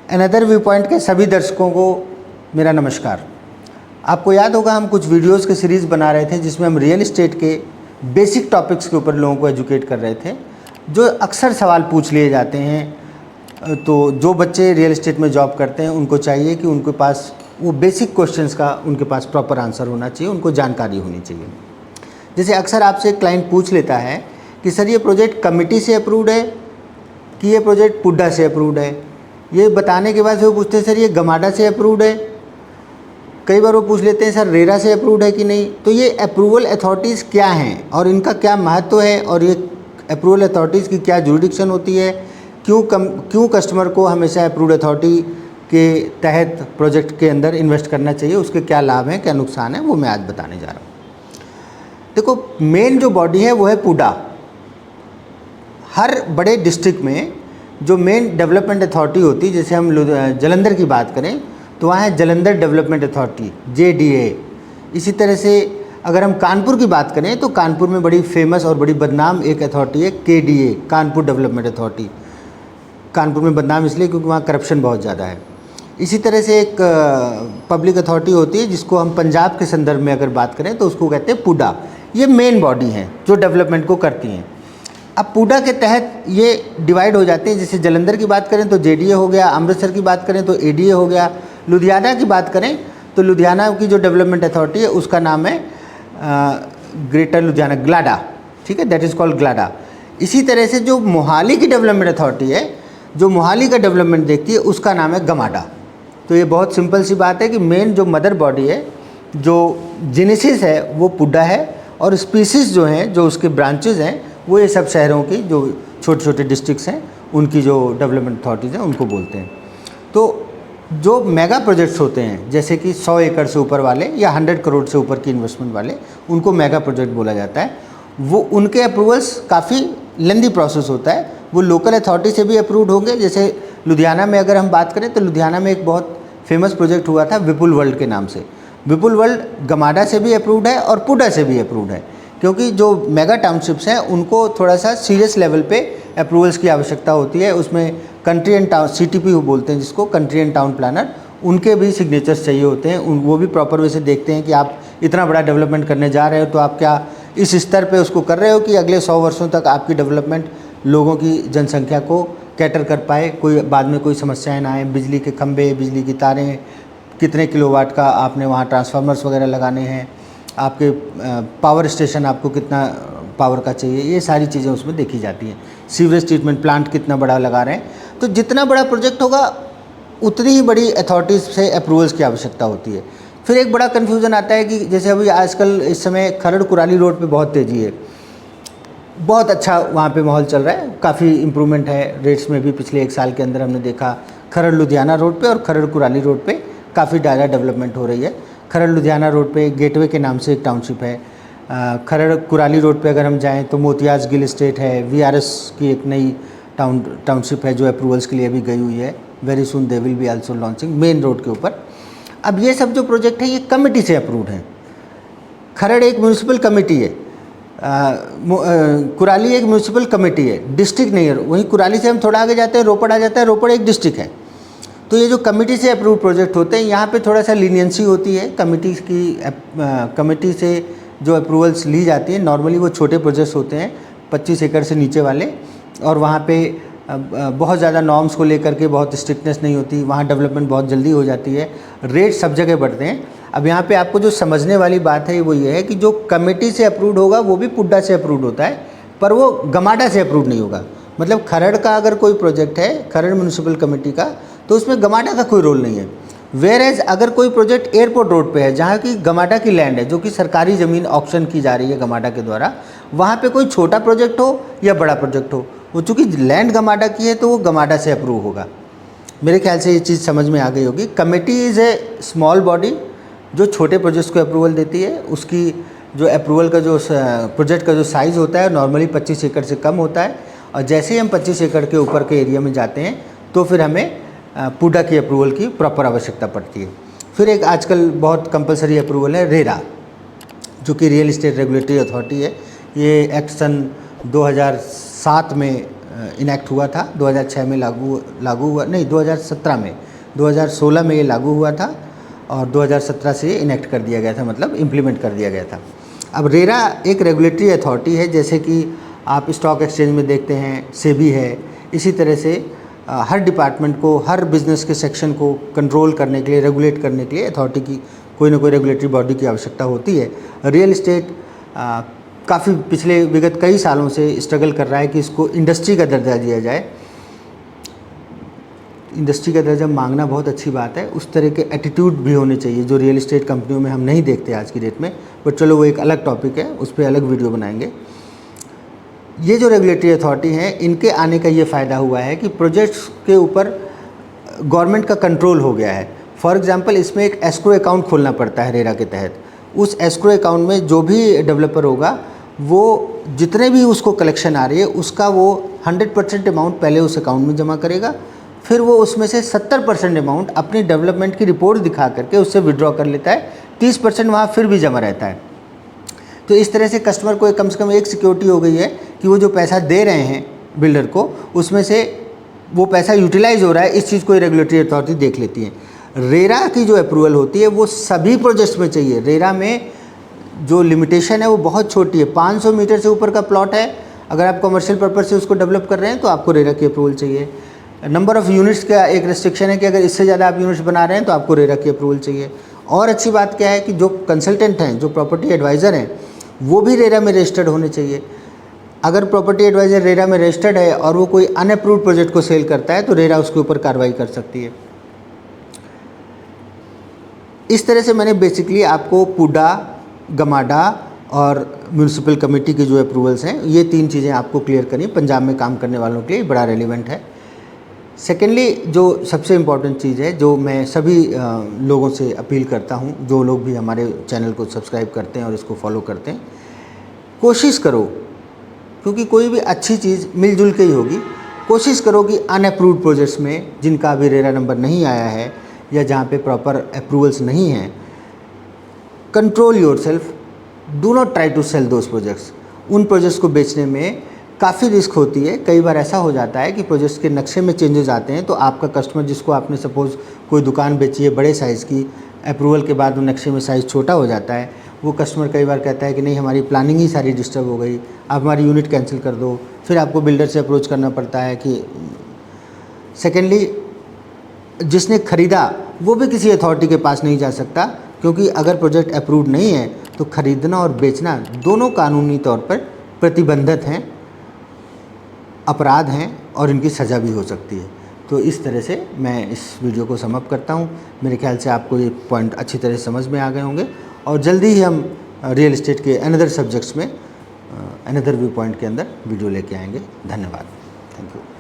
Another view point के सभी दर्शकों को मेरा नमस्कार। आपको याद होगा हम कुछ वीडियोस की सीरीज़ बना रहे थे जिसमें हम रियल एस्टेट के बेसिक टॉपिक्स के ऊपर लोगों को एजुकेट कर रहे थे, जो अक्सर सवाल पूछ लिए जाते हैं। तो जो बच्चे रियल एस्टेट में जॉब करते हैं उनको चाहिए कि उनके पास वो बेसिक क्वेश्चंस का उनके पास प्रॉपर आंसर होना चाहिए, उनको जानकारी होनी चाहिए। जैसे अक्सर आपसे एक क्लाइंट पूछ लेता है कि सर ये प्रोजेक्ट कमिटी से अप्रूव्ड है कि ये प्रोजेक्ट पुड्डा से अप्रूव्ड है। ये बताने के बाद वो पूछते हैं सर ये गमाडा से अप्रूव्ड है। कई बार वो पूछ लेते हैं सर रेरा से अप्रूव्ड है कि नहीं। तो ये अप्रूवल अथॉरिटीज़ क्या हैं और इनका क्या महत्व है और ये अप्रूवल अथॉरिटीज़ की क्या जुरिडिक्शन होती है, क्यों कस्टमर को हमेशा अप्रूव्ड अथॉरिटी के तहत प्रोजेक्ट के अंदर इन्वेस्ट करना चाहिए, उसके क्या लाभ हैं क्या नुकसान हैं, वो मैं आज बताने जा रहा हूँ। देखो, मेन जो बॉडी है वो है पुडा। हर बड़े डिस्ट्रिक्ट में जो मेन डेवलपमेंट अथॉरिटी होती है, जैसे हम जालंधर की बात करें तो वहाँ है जालंधर डेवलपमेंट अथॉरिटी JDA। इसी तरह से अगर हम कानपुर की बात करें तो कानपुर में बड़ी फेमस और बड़ी बदनाम एक अथॉरिटी है KDA, Kanpur development authority. Kanpur में बदनाम इसलिए क्योंकि वहाँ करप्शन बहुत ज़्यादा है। इसी तरह से एक पब्लिक अथॉरिटी होती है जिसको हम पंजाब के संदर्भ में अगर बात करें तो उसको कहते हैं पुडा। ये मेन बॉडी हैं जो डेवलपमेंट को करती हैं। अब पुडा के तहत ये डिवाइड हो जाते हैं। जैसे जालंधर की बात करें तो JDA हो गया, अमृतसर की बात करें तो ADA हो गया, लुधियाना की बात करें तो लुधियाना की जो डेवलपमेंट अथॉरिटी है उसका नाम है ग्रेटर लुधियाना, ग्लाडा। ठीक है, दैट इज़ कॉल्ड ग्लाडा। इसी तरह से जो मोहाली की डेवलपमेंट अथॉरिटी है, जो मोहाली का डेवलपमेंट देखती है, उसका नाम है गमाडा। तो ये बहुत सिंपल सी बात है कि मेन जो मदर बॉडी है, जो जेनेसिस है वो पुडा है, और स्पीसीज़ जो हैं, जो उसके ब्रांचेज हैं, वो ये सब शहरों की जो छोटे छोटे डिस्ट्रिक्ट्स हैं उनकी जो डेवलपमेंट अथॉरिटीज़ हैं उनको बोलते हैं। तो जो मेगा प्रोजेक्ट्स होते हैं जैसे कि 100 एकड़ से ऊपर वाले या 100 करोड़ से ऊपर की इन्वेस्टमेंट वाले, उनको मेगा प्रोजेक्ट बोला जाता है। वो उनके अप्रूवल्स काफ़ी लेंदी प्रोसेस होता है। वो लोकल अथॉरिटी से भी अप्रूव्ड होंगे। जैसे लुधियाना में अगर हम बात करें तो लुधियाना में एक बहुत फेमस प्रोजेक्ट हुआ था विपुल वर्ल्ड के नाम से। विपुल वर्ल्ड गमाडा से भी अप्रूव्ड है और पुडा से भी अप्रूव्ड है, क्योंकि जो मेगा टाउनशिप्स हैं उनको थोड़ा सा सीरियस लेवल पे अप्रूवल्स की आवश्यकता होती है। उसमें कंट्री एंड टाउन CTP बोलते हैं जिसको, कंट्री एंड टाउन प्लानर, उनके भी सिग्नेचर्स चाहिए होते हैं। वो भी प्रॉपर वे से देखते हैं कि आप इतना बड़ा डेवलपमेंट करने जा रहे हो तो आप क्या इस स्तर पे उसको कर रहे हो कि अगले 100 वर्षों तक आपकी डेवलपमेंट लोगों की जनसंख्या को कैटर कर पाए, कोई बाद में कोई समस्याएं ना आए। बिजली के खंभे, बिजली की तारें, कितने किलोवाट का आपने वहाँ ट्रांसफार्मर्स वगैरह लगाने हैं, आपके पावर स्टेशन आपको कितना पावर का चाहिए, ये सारी चीज़ें उसमें देखी जाती हैं। सीवरेज ट्रीटमेंट प्लांट कितना बड़ा लगा रहे हैं। तो जितना बड़ा प्रोजेक्ट होगा उतनी ही बड़ी अथॉरिटीज़ से अप्रूवल्स की आवश्यकता होती है। फिर एक बड़ा कन्फ्यूज़न आता है कि जैसे अभी आजकल इस समय खरड़ कुराली रोड पे बहुत तेज़ी है, बहुत अच्छा वहाँ पे माहौल चल रहा है, काफ़ी इम्प्रूवमेंट है रेट्स में भी। पिछले 1 साल के अंदर हमने देखा खरड़ लुधियाना रोड पे और खरड़ कुराली रोड पे काफ़ी ज़्यादा डेवलपमेंट हो रही है। खरड़ लुधियाना रोड पे गेटवे के नाम से एक टाउनशिप है। खरड़ कुराली रोड पे अगर हम जाएं तो मोतियाज गिल एस्टेट है, VRS की एक नई टाउनशिप है जो अप्रूवल्स के लिए अभी गई हुई है। Very soon they will be also launching main road के ऊपर। अब ये सब जो प्रोजेक्ट है ये कमेटी से अप्रूव्ड हैं। खरड़ एक म्यूनिसिपल कमेटी है, कुराली एक म्यूनिसिपल कमेटी है, डिस्ट्रिक्ट नहीं है। वहीं कुराली से हम थोड़ा आगे जाते हैं, रोपड़ आ जाता है, रोपड़ एक डिस्ट्रिक्ट है। तो ये जो कमेटी से अप्रूव प्रोजेक्ट होते हैं यहाँ पे थोड़ा सा लीनियंसी होती है कमेटी की। कमेटी से जो अप्रूवल्स ली जाती है नॉर्मली वो छोटे प्रोजेक्ट्स होते हैं 25 एकड़ से नीचे वाले, और वहाँ पे बहुत ज़्यादा नॉर्म्स को लेकर के बहुत स्ट्रिक्टनेस नहीं होती। वहाँ डेवलपमेंट बहुत जल्दी हो जाती है, रेट सब जगह बढ़ते हैं। अब यहाँ पे आपको जो समझने वाली बात है वो ये है कि जो कमेटी से अप्रूव्ड होगा वो भी पुड्डा से अप्रूव्ड होता है, पर वो गमाडा से अप्रूव्ड नहीं होगा। मतलब खरड़ का अगर कोई प्रोजेक्ट है खरड़ म्यूनिसिपल कमेटी का तो उसमें गमाडा का कोई रोल नहीं है। वेयर एज अगर कोई प्रोजेक्ट एयरपोर्ट रोड पे है जहाँ की गमाडा की लैंड है, जो कि सरकारी ज़मीन ऑक्शन की जा रही है गमाडा के द्वारा, वहाँ पे कोई छोटा प्रोजेक्ट हो या बड़ा प्रोजेक्ट हो, वो चूँकि लैंड गमाडा की है तो वो गमाडा से अप्रूव होगा। मेरे ख्याल से ये चीज़ समझ में आ गई होगी। Committee is a small body जो छोटे प्रोजेक्ट्स को अप्रूवल देती है। उसकी जो अप्रूवल का जो प्रोजेक्ट का जो साइज़ होता है नॉर्मली 25 एकड़ से कम होता है, और जैसे ही हम 25 एकड़ के ऊपर के एरिया में जाते हैं तो फिर हमें पुडा की अप्रूवल की प्रॉपर आवश्यकता पड़ती है। फिर एक आजकल बहुत कंपलसरी अप्रूवल है रेरा, जो कि रियल एस्टेट रेगुलेटरी अथॉरिटी है। ये एक्ट सन 2007 में इनेक्ट हुआ था, 2006 में लागू हुआ नहीं, 2017 में, 2016 में ये लागू हुआ था और 2017 से इनेक्ट कर दिया गया था, मतलब इम्प्लीमेंट कर दिया गया था। अब रेरा एक रेगुलेटरी अथॉरिटी है, जैसे कि आप स्टॉक एक्सचेंज में देखते हैं सेबी है, इसी तरह से हर डिपार्टमेंट को, हर बिजनेस के सेक्शन को कंट्रोल करने के लिए, रेगुलेट करने के लिए अथॉरिटी की कोई ना कोई रेगुलेटरी बॉडी की आवश्यकता होती है। रियल इस्टेट काफ़ी पिछले विगत कई सालों से स्ट्रगल कर रहा है कि इसको इंडस्ट्री का दर्जा दिया जाए। इंडस्ट्री का दर्जा मांगना बहुत अच्छी बात है, उस तरह के एटीट्यूड भी होने चाहिए जो रियल इस्टेट कंपनियों में हम नहीं देखते आज की डेट में, बट चलो वो एक अलग टॉपिक है, उस पर अलग वीडियो बनाएंगे। ये जो रेगुलेटरी अथॉरिटी हैं, इनके आने का ये फ़ायदा हुआ है कि प्रोजेक्ट्स के ऊपर गवर्नमेंट का कंट्रोल हो गया है। फॉर एग्जांपल, इसमें एक एस्क्रो अकाउंट खोलना पड़ता है रेरा के तहत। उस एस्क्रो अकाउंट में जो भी डेवलपर होगा, वो जितने भी उसको कलेक्शन आ रही है उसका वो 100% अमाउंट पहले उस अकाउंट में जमा करेगा, फिर वो उसमें से 70% अमाउंट अपनी डेवलपमेंट की रिपोर्ट दिखा करके उससे विड्रॉ कर लेता है, 30% वहाँ फिर भी जमा रहता है। तो इस तरह से कस्टमर को कम से कम एक सिक्योरिटी हो गई है कि वो जो पैसा दे रहे हैं बिल्डर को, उसमें से वो पैसा यूटिलाइज हो रहा है। इस चीज़ को रेगुलेटरी अथॉरिटी देख लेती है। रेरा की जो अप्रूवल होती है वो सभी प्रोजेक्ट्स में चाहिए। रेरा में जो लिमिटेशन है वो बहुत छोटी है, 500 मीटर से ऊपर का प्लॉट है, अगर आप कमर्शियल पर्पज़ से उसको डेवलप कर रहे हैं तो आपको रेरा की अप्रूवल चाहिए। नंबर ऑफ़ यूनिट्स का एक रेस्ट्रिक्शन है कि अगर इससे ज़्यादा आप यूनिट्स बना रहे हैं तो आपको रेरा की अप्रूवल चाहिए। और अच्छी बात क्या है कि जो कंसल्टेंट हैं, जो प्रॉपर्टी एडवाइज़र हैं, वो भी रेरा में रजिस्टर्ड होने चाहिए। अगर प्रॉपर्टी एडवाइज़र रेरा में रजिस्टर्ड है और वो कोई अनअप्रूव्ड प्रोजेक्ट को सेल करता है तो रेरा उसके ऊपर कार्रवाई कर सकती है। इस तरह से मैंने बेसिकली आपको पुडा, गमाडा और म्यूनिसिपल कमेटी की जो अप्रूवल्स हैं, ये 3 चीज़ें आपको क्लियर करी। पंजाब में काम करने वालों के लिए बड़ा रेलिवेंट है। सेकेंडली, जो सबसे इम्पॉर्टेंट चीज़ है, जो मैं सभी लोगों से अपील करता हूँ, जो लोग भी हमारे चैनल को सब्सक्राइब करते हैं और इसको फॉलो करते हैं, कोशिश करो, क्योंकि कोई भी अच्छी चीज़ मिलजुल के ही होगी, कोशिश करो कि अनअप्रूव्ड प्रोजेक्ट्स में जिनका अभी रेरा नंबर नहीं आया है या जहाँ पे प्रॉपर अप्रूवल्स नहीं हैं, control yourself, do not try to sell those projects. उन प्रोजेक्ट्स को बेचने में काफ़ी रिस्क होती है। कई बार ऐसा हो जाता है कि प्रोजेक्ट्स के नक्शे में चेंजेस आते हैं, तो आपका कस्टमर, जिसको आपने सपोज़ कोई दुकान बेची है बड़े साइज़ की, अप्रूवल के बाद वो नक्शे में साइज़ छोटा हो जाता है, वो कस्टमर कई बार कहता है कि नहीं, हमारी प्लानिंग ही सारी डिस्टर्ब हो गई, आप हमारी यूनिट कैंसिल कर दो। फिर आपको बिल्डर से अप्रोच करना पड़ता है कि सेकेंडली, जिसने ख़रीदा वो भी किसी अथॉरिटी के पास नहीं जा सकता, क्योंकि अगर प्रोजेक्ट अप्रूव्ड नहीं है तो ख़रीदना और बेचना दोनों कानूनी तौर पर प्रतिबंधित हैं, अपराध हैं और इनकी सज़ा भी हो सकती है। तो इस तरह से मैं इस वीडियो को समाप्त करता हूँ। मेरे ख्याल से आपको ये पॉइंट अच्छी तरह समझ में आ गए होंगे और जल्दी ही हम रियल एस्टेट के अनदर सब्जेक्ट्स में अनदर व्यू पॉइंट के अंदर वीडियो लेके आएंगे। धन्यवाद। Thank you.